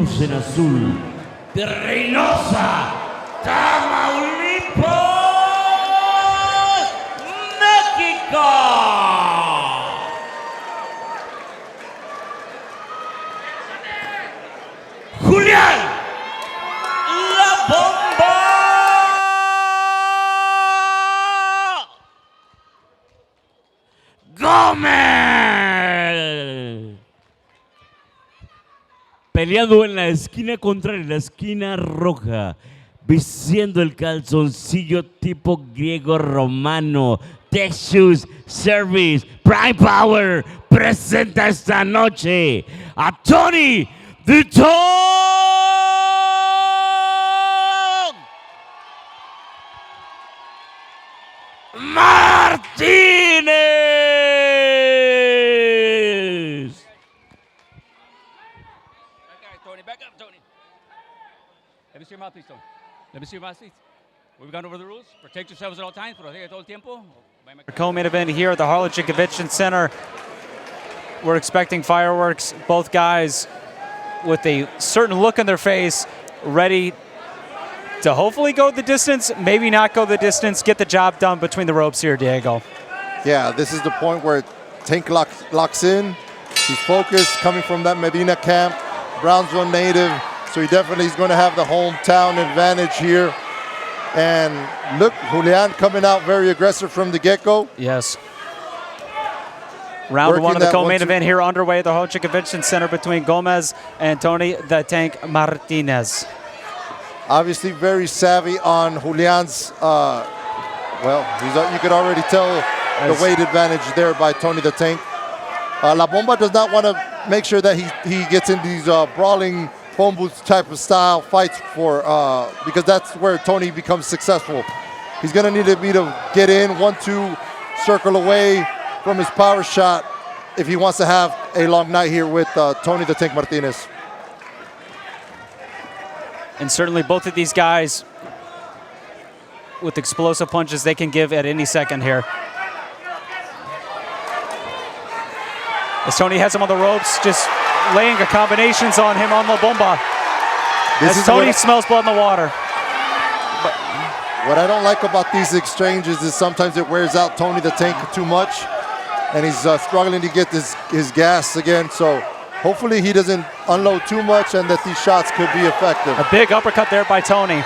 Cruz en azul, de Reynosa, Tamaulipas, México. Julián La Bomba Gómez. Peleando en la esquina contraria, en la esquina roja, vistiendo el calzoncillo tipo griego romano, Tech Shoes Service, Prime Power, presenta esta noche a Tony the Tank Martinez. Tony, back up, Tony. Let me see your mouthpiece, Tony. Let me see your mouthpiece. We've gone over the rules. Protect yourselves at all times. Protege todo el tiempo. Co-main event here at the Harlingen Convention Center. We're expecting fireworks. Both guys with a certain look on their face, ready to hopefully go the distance, maybe not go the distance, get the job done between the ropes here, Diego. Yeah, this is the point where Tank locks in. He's focused, coming from that Medina camp, Brownsville native, so he definitely is going to have the hometown advantage here. And look, Julian coming out very aggressive from the get-go. Yes. Round one of the co-main event here underway at the Harlingen Convention Center between Gomez and Tony the Tank Martinez. Obviously very savvy on Julian's, well, you could already tell the weight advantage there by Tony the Tank. La Bomba does not want to make sure that he gets in these brawling phone booth type of style fights because that's where Tony becomes successful. He's going to need to get in, 1-2, circle away from his power shot if he wants to have a long night here with Tony the Tank Martinez. And certainly both of these guys with explosive punches they can give at any second here. As Tony has him on the ropes, just laying combinations on him on La Bomba. As Tony smells blood in the water. What I don't like about these exchanges is sometimes it wears out Tony the Tank too much, and he's struggling to get his gas again. So hopefully he doesn't unload too much and that these shots could be effective. A big uppercut there by Tony.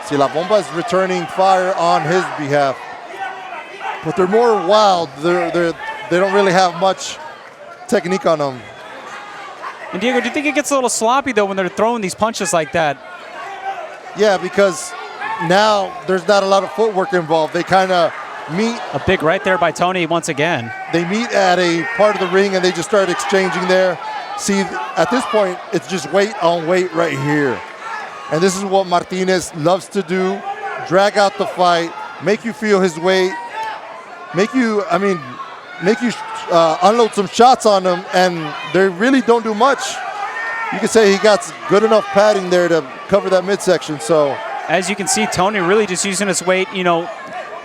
See, La Bomba is returning fire on his behalf, but they're more wild. They don't really have much technique on them. And Diego, do you think it gets a little sloppy though when they're throwing these punches like that? Yeah, because now there's not a lot of footwork involved. They kind of meet. A big right there by Tony once again. They meet at a part of the ring and they just start exchanging there. See, at this point, it's just weight on weight right here. And this is what Martinez loves to do. Drag out the fight, make you feel his weight, make you unload some shots on them, and they really don't do much. You could say he got good enough padding there to cover that midsection. So as you can see, Tony really just using his weight,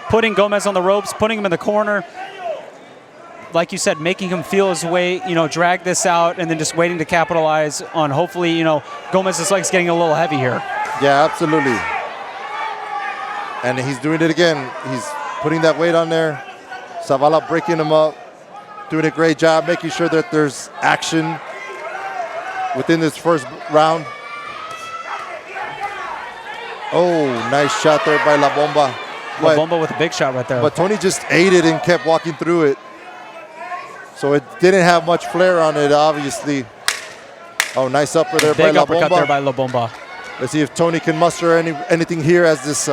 putting Gomez on the ropes, putting him in the corner. Like you said, making him feel his weight, drag this out, and then just waiting to capitalize on hopefully, Gomez's legs getting a little heavy here. Yeah, absolutely. And he's doing it again. He's putting that weight on there. Zavala breaking him up, doing a great job, making sure that there's action within this first round. Oh, nice shot there by La Bomba. La Bomba with a big shot right there. But Tony just ate it and kept walking through it. So it didn't have much flair on it, obviously. Oh, nice upper there by La Bomba. Big uppercut there by La Bomba. Let's see if Tony can muster anything here as this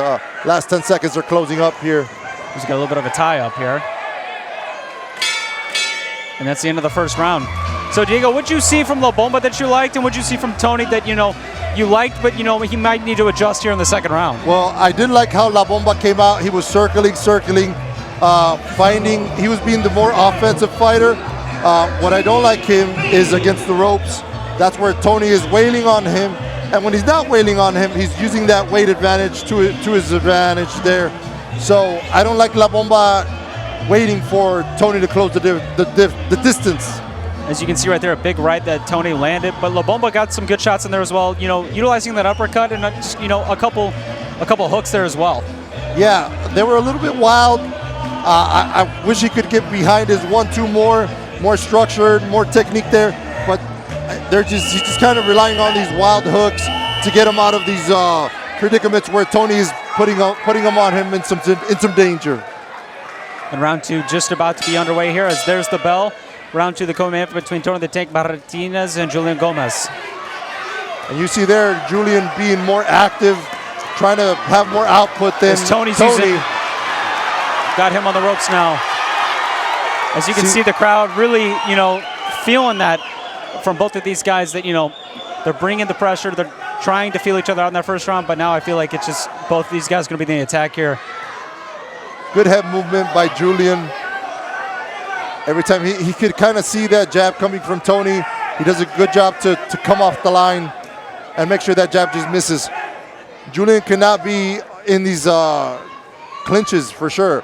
last 10 seconds are closing up here. He's got a little bit of a tie up here. And that's the end of the first round. So Diego, what'd you see from La Bomba that you liked, and what'd you see from Tony that you liked, but he might need to adjust here in the second round? Well, I did like how La Bomba came out. He was circling, finding, he was being the more offensive fighter. What I don't like him is against the ropes. That's where Tony is wailing on him. And when he's not wailing on him, he's using that weight advantage to his advantage there. So I don't like La Bomba waiting for Tony to close the distance. As you can see right there, a big right that Tony landed, but La Bomba got some good shots in there as well. You know, utilizing that uppercut and you know a couple hooks there as well. Yeah, they were a little bit wild. I wish he could get behind his 1-2 more structured, more technique there. But he's just kind of relying on these wild hooks to get him out of these predicaments where Tony is putting them on him in some danger. And round 2 just about to be underway here, as there's the bell. Round 2, the co-main between Tony the Tank Martinez and Julian Gomez. And you see there Julian being more active, trying to have more output than Tony. Got him on the ropes now. As you can see the crowd really, you know, feeling that from both of these guys, that, you know, they're bringing the pressure. They're trying to feel each other out in that first round, but now I feel like it's just both these guys going to be in the attack here. Good head movement by Julian. Every time he could kind of see that jab coming from Tony. He does a good job to come off the line and make sure that jab just misses. Julian cannot be in these clinches for sure.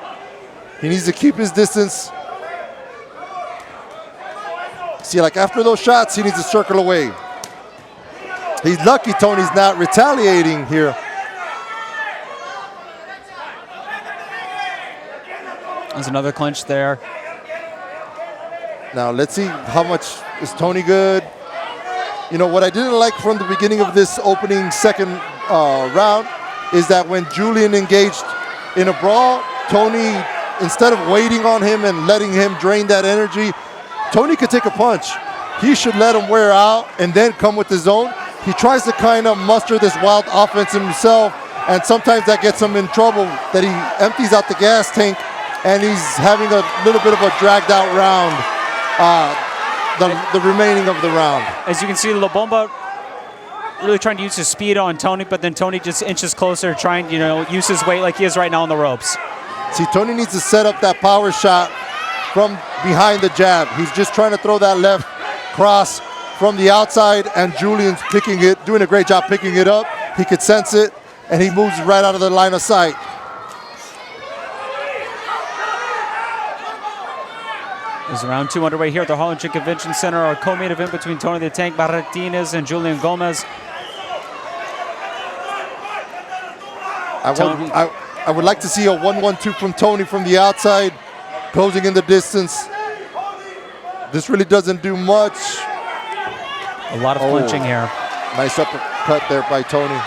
He needs to keep his distance. See, like after those shots, he needs to circle away. He's lucky Tony's not retaliating here. There's another clinch there. Now let's see how much is Tony good. You know, what I didn't like from the beginning of this opening second round is that when Julian engaged in a brawl, Tony, instead of waiting on him and letting him drain that energy, Tony could take a punch. He should let him wear out and then come with his own. He tries to kind of muster this wild offense himself, and sometimes that gets him in trouble, that he empties out the gas tank and he's having a little bit of a dragged out round. The remaining of the round. As you can see, La Bomba really trying to use his speed on Tony, but then Tony just inches closer, trying to, you know, use his weight like he is right now on the ropes. See, Tony needs to set up that power shot from behind the jab. He's just trying to throw that left cross from the outside, and Julian's picking it, doing a great job picking it up. He could sense it, and he moves right out of the line of sight. There's round 2 underway here at the Harlingen Convention Center, our co-main event between Tony the Tank Martinez and Julian Gomez. I would like to see a 1-1-2 from Tony from the outside, closing in the distance. This really doesn't do much. A lot of clinching here. Nice uppercut there by Tony.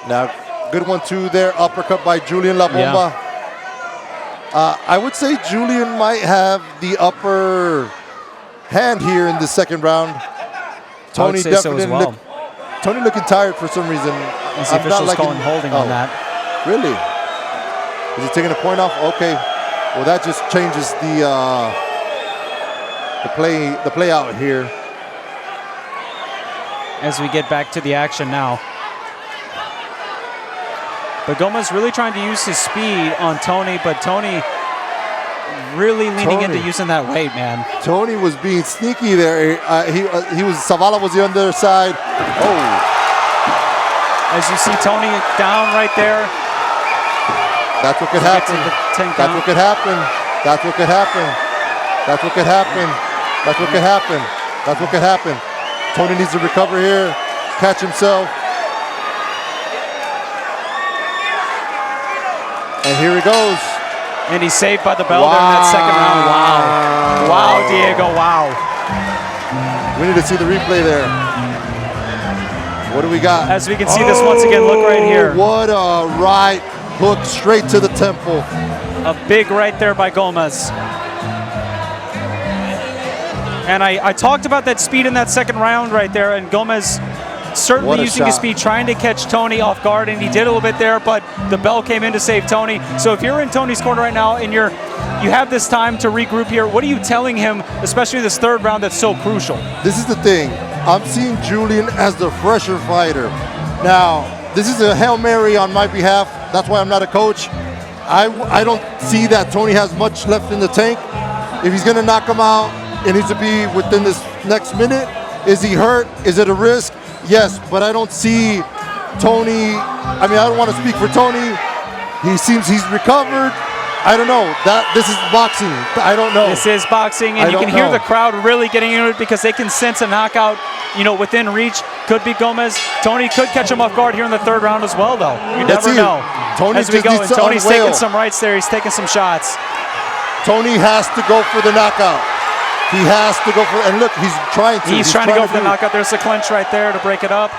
Now, good 1-2 there, uppercut by Julian La Bomba. Yeah. I would say Julian might have the upper hand here in the second round. Tony definitely so Tony looking tired for some reason. Is the official's calling holding on that? Really? Is he taking a point off? Okay. Well, that just changes the play out here. As we get back to the action now. But Gomez really trying to use his speed on Tony, but Tony really leaning into using that weight, man. Tony was being sneaky there. Zavala was the other side. Oh. As you see Tony down right there. That's what could happen. That's what could happen. That's what could happen. That's what could happen. That's what could happen. That's what could happen. Tony needs to recover here, catch himself. And here he goes. And he's saved by the bell there in that second round. Wow. Wow, Diego, wow. We need to see the replay there. What do we got? As we can see this once again, look right here. What a right hook straight to the temple. A big right there by Gomez. And I talked about that speed in that second round right there, and Gomez certainly using his speed, trying to catch Tony off guard, and he did a little bit there, but the bell came in to save Tony. So if you're in Tony's corner right now and you have this time to regroup here, what are you telling him, especially this third round that's so crucial? This is the thing. I'm seeing Julian as the fresher fighter. Now, this is a Hail Mary on my behalf. That's why I'm not a coach. I don't see that Tony has much left in the tank. If he's going to knock him out, it needs to be within this next minute. Is he hurt? Is it a risk? Yes, but I don't see Tony, I mean, I don't want to speak for Tony. He seems he's recovered. I don't know. This is boxing. I don't know. This is boxing, and you can hear the crowd really getting into it because they can sense a knockout, within reach. Could be Gomez. Tony could catch him off guard here in the third round as well, though. You never know. Tony as we go, and Tony's taking some rights there. He's taking some shots. Tony has to go for the knockout. He has to go for, and look, he's trying to. He's trying to go for the knockout. There's a clinch right there to break it up.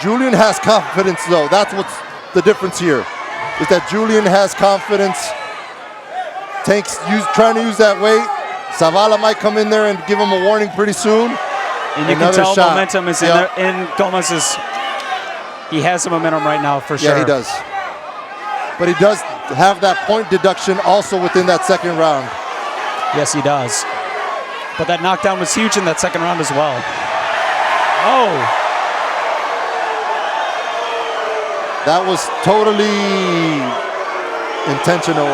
Julian has confidence, though. That's what's the difference here. Is that Julian has confidence. Tank's trying to use that weight. Zavala might come in there and give him a warning pretty soon. And you can tell momentum is in Gomez's. He has the momentum right now for sure. Yeah, he does. But he does have that point deduction also within that second round. Yes, he does. But that knockdown was huge in that second round as well. Oh. That was totally intentional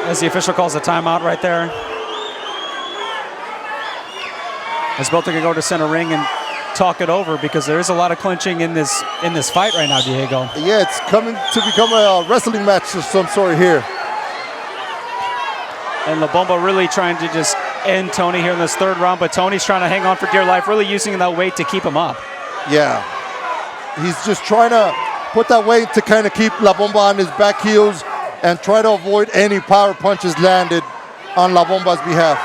As the official calls a timeout right there. As both are going to go to center ring and talk it over because there is a lot of clinching in this fight right now, Diego. Yeah, it's coming to become a wrestling match of some sort here. And La Bomba really trying to just end Tony here in this third round, but Tony's trying to hang on for dear life, really using that weight to keep him up. Yeah. He's just trying to put that weight to kind of keep La Bomba on his back heels and try to avoid any power punches landed on La Bomba's behalf.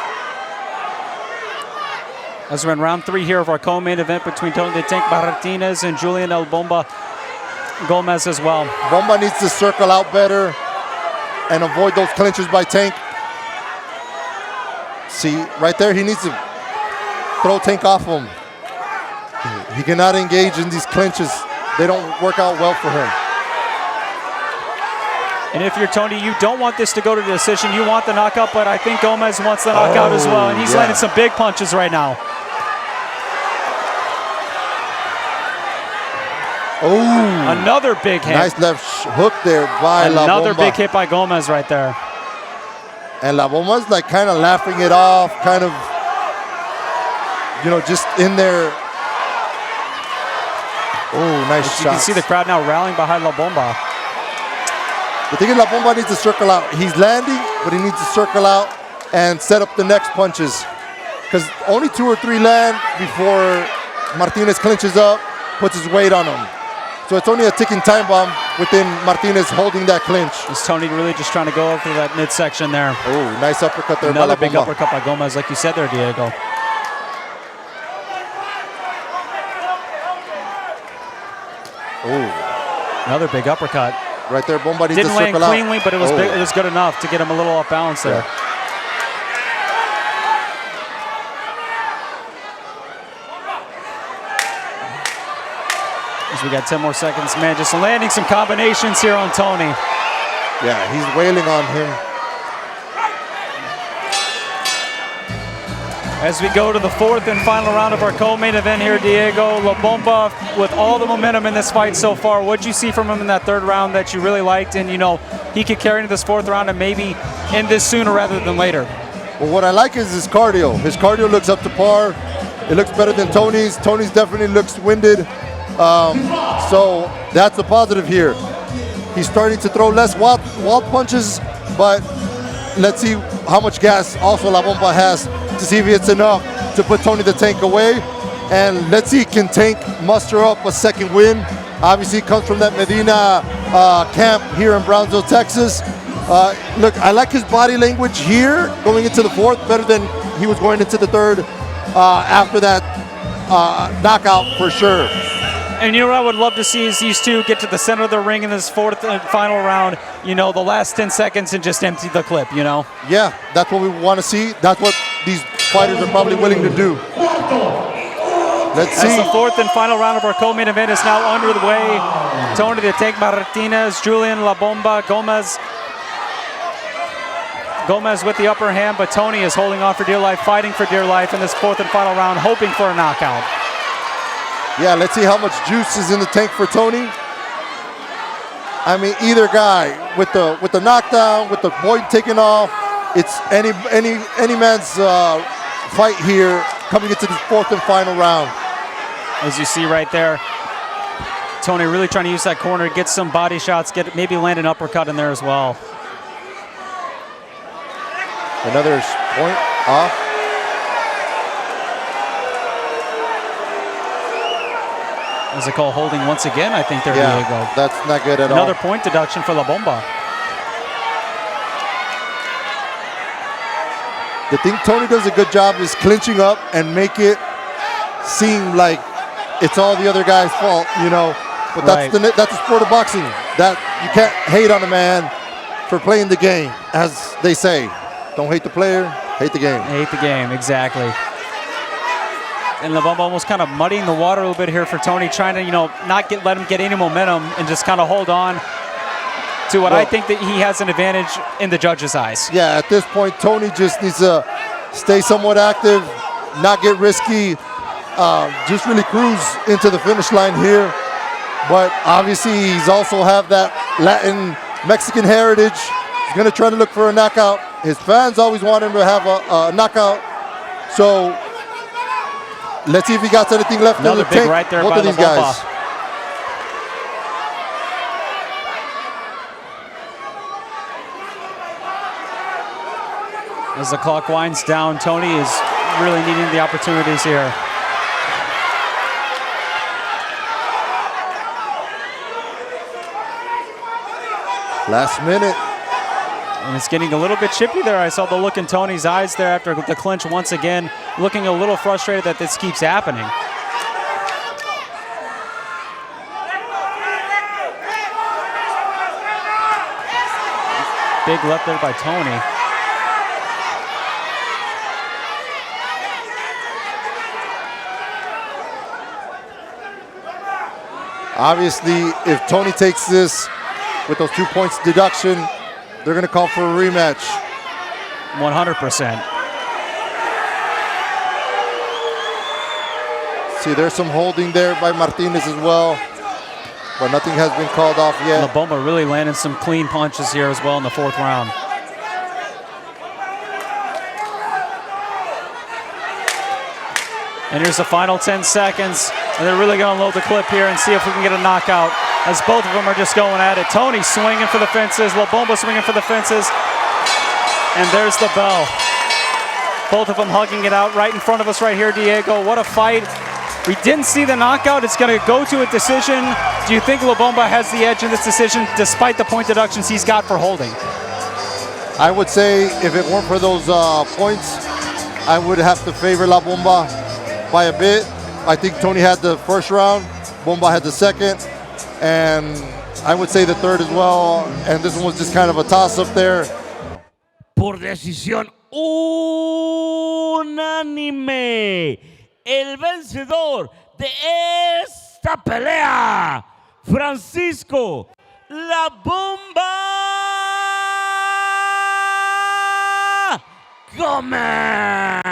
As we're in round 3 here of our co-main event between Tony the Tank Martinez and Julian El Bomba Gomez as well. Bomba needs to circle out better and avoid those clinches by Tank. See, right there, he needs to throw Tank off him. He cannot engage in these clinches. They don't work out well for him. And if you're Tony, you don't want this to go to the decision. You want the knockout, but I think Gomez wants the knockout as well. And he's landing some big punches right now. Oh, another big hit. Nice left hook there by La Bomba. Another big hit by Gomez right there. And La Bomba's like kind of laughing it off, kind of, just in there. Oh, nice shot. You can see the crowd now rallying behind La Bomba. The thing is, La Bomba needs to circle out. He's landing, but he needs to circle out and set up the next punches. Because only 2 or 3 land before Martinez clinches up, puts his weight on him. So it's only a ticking time bomb within Martinez holding that clinch. Is Tony really just trying to go over that midsection there? Oh, nice uppercut there. Another big uppercut by Gomez, like you said there, Diego. Oh, another big uppercut. Right there, Bomba needs to circle out. Didn't land cleanly, but it was big, it was good enough to get him a little off balance there. Yeah. As we got 10 more seconds, man, just landing some combinations here on Tony. Yeah, he's wailing on him. As we go to the 4th and final round of our co-main event here, Diego, La Bomba with all the momentum in this fight so far. What'd you see from him in that 3rd round that you really liked? And, he could carry into this 4th round and maybe end this sooner rather than later. Well, what I like is his cardio. His cardio looks up to par. It looks better than Tony's. Tony's definitely looks winded. So that's a positive here. He's starting to throw less wall punches, but let's see how much gas also La Bomba has to see if it's enough to put Tony the Tank away. And let's see, can Tank muster up a second win? Obviously, comes from that Medina camp here in Brownsville, Texas. Look, I like his body language here going into the 4th better than he was going into the 3rd after that knockout for sure. And what I would love to see is these two get to the center of the ring in this 4th and final round, the last 10 seconds and just empty the clip, Yeah, that's what we want to see. That's what these fighters are probably willing to do. Let's see. As the 4th and final round of our co-main event is now under the way. Tony the Tank Martinez, Julian La Bomba Gomez. Gomez with the upper hand, but Tony is holding on for dear life, fighting for dear life in this 4th and final round, hoping for a knockout. Yeah, let's see how much juice is in the tank for Tony. I mean, either guy with the knockdown, with the point taken off, it's any man's fight here coming into this 4th and final round. as you see right there. Tony really trying to use that corner, get some body shots, maybe land an uppercut in there as well. Another point off. As they call holding once again, I think there, Yeah, Diego. that's not good at all. Another point deduction for La Bomba. The thing Tony does a good job is clinching up and make it seem like it's all the other guy's fault, you know. But that's that's the sport of boxing. That you can't hate on a man for playing the game, as they say. Don't hate the player, hate the game. Hate the game, exactly. And La Bomba almost kind of muddying the water a little bit here for Tony, trying to, you know, not let him get any momentum and just kind of hold on to what I think that he has an advantage in the judges' eyes. Yeah, at this point, Tony just needs to stay somewhat active, not get risky, just really cruise into the finish line here. But obviously, he's also have that Latin Mexican heritage. He's gonna try to look for a knockout. His fans always want him to have a knockout. So let's see if he got anything left in the tank. Another big right there both by of these La Bomba. guys. As the clock winds down, Tony is really needing the opportunities here. Last minute. And it's getting a little bit chippy there. I saw the look in Tony's eyes there after the clinch once again, looking a little frustrated that this keeps happening. Big left there by Tony. Obviously, if Tony takes this with those 2 points deduction, they're going to call for a rematch. 100%. See, there's some holding there by Martinez as well, but nothing has been called off yet. La Bomba really landing some clean punches here as well in the 4th round. And here's the final 10 seconds. And they're really going to load the clip here and see if we can get a knockout, as both of them are just going at it. Tony swinging for the fences, La Bomba swinging for the fences. And there's the bell. Both of them hugging it out right in front of us right here, Diego. What a fight. We didn't see the knockout. It's going to go to a decision. Do you think La Bomba has the edge in this decision, despite the point deductions he's got for holding? I would say if it weren't for those points, I would have to favor La Bomba by a bit. I think Tony had the first round, Bomba had the second, and I would say the third as well. And this one was just kind of a toss-up there. Por decisión unánime, el vencedor de esta pelea, Francisco La Bomba Gómez.